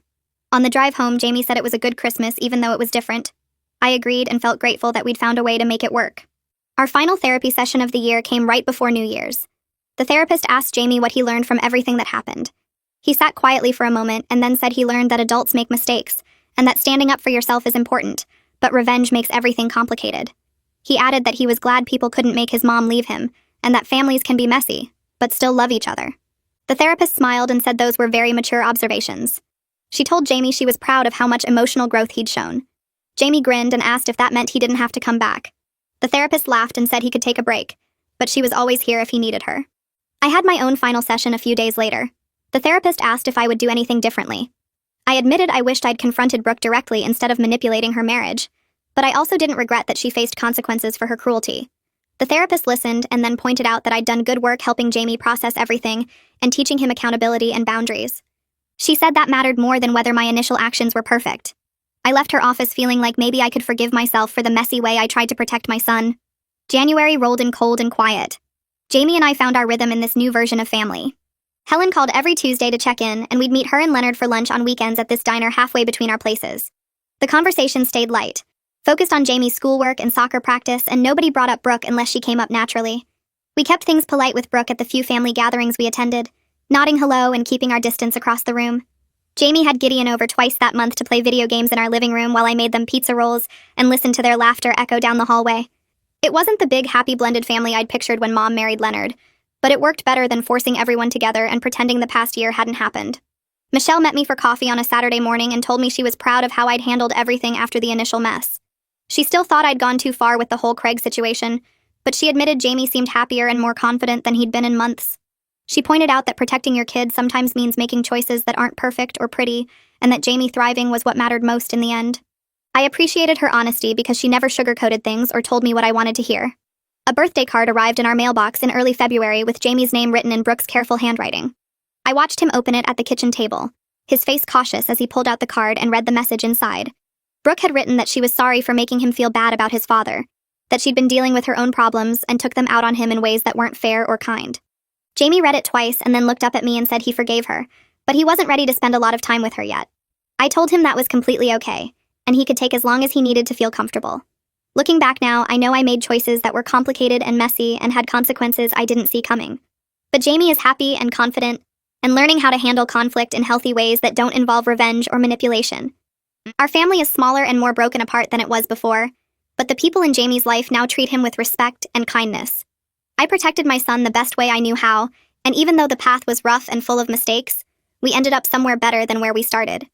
S1: On the drive home, Jamie said it was a good Christmas even though it was different. I agreed and felt grateful that we'd found a way to make it work. Our final therapy session of the year came right before New Year's. The therapist asked Jamie what he learned from everything that happened. He sat quietly for a moment and then said he learned that adults make mistakes and that standing up for yourself is important, but revenge makes everything complicated. He added that he was glad people couldn't make his mom leave him and that families can be messy, but still love each other. The therapist smiled and said those were very mature observations. She told Jamie she was proud of how much emotional growth he'd shown. Jamie grinned and asked if that meant he didn't have to come back. The therapist laughed and said he could take a break, but she was always here if he needed her. I had my own final session a few days later. The therapist asked if I would do anything differently. I admitted I wished I'd confronted Brooke directly instead of manipulating her marriage, but I also didn't regret that she faced consequences for her cruelty. The therapist listened and then pointed out that I'd done good work helping Jamie process everything and teaching him accountability and boundaries. She said that mattered more than whether my initial actions were perfect. I left her office feeling like maybe I could forgive myself for the messy way I tried to protect my son. January rolled in cold and quiet. Jamie and I found our rhythm in this new version of family. Helen called every Tuesday to check in, and we'd meet her and Leonard for lunch on weekends at this diner halfway between our places. The conversation stayed light, focused on Jamie's schoolwork and soccer practice, and nobody brought up Brooke unless she came up naturally. We kept things polite with Brooke at the few family gatherings we attended, nodding hello and keeping our distance across the room. Jamie had Gideon over twice that month to play video games in our living room while I made them pizza rolls and listened to their laughter echo down the hallway. It wasn't the big, happy blended family I'd pictured when Mom married Leonard, but it worked better than forcing everyone together and pretending the past year hadn't happened. Michelle met me for coffee on a Saturday morning and told me she was proud of how I'd handled everything after the initial mess. She still thought I'd gone too far with the whole Craig situation, but she admitted Jamie seemed happier and more confident than he'd been in months. She pointed out that protecting your kid sometimes means making choices that aren't perfect or pretty, and that Jamie thriving was what mattered most in the end. I appreciated her honesty because she never sugarcoated things or told me what I wanted to hear. A birthday card arrived in our mailbox in early February with Jamie's name written in Brooke's careful handwriting. I watched him open it at the kitchen table, his face cautious as he pulled out the card and read the message inside. Brooke had written that she was sorry for making him feel bad about his father, that she'd been dealing with her own problems and took them out on him in ways that weren't fair or kind. Jamie read it twice and then looked up at me and said he forgave her, but he wasn't ready to spend a lot of time with her yet. I told him that was completely okay, and he could take as long as he needed to feel comfortable. Looking back now, I know I made choices that were complicated and messy and had consequences I didn't see coming. But Jamie is happy and confident, and learning how to handle conflict in healthy ways that don't involve revenge or manipulation. Our family is smaller and more broken apart than it was before, but the people in Jamie's life now treat him with respect and kindness. I protected my son the best way I knew how, and even though the path was rough and full of mistakes, we ended up somewhere better than where we started.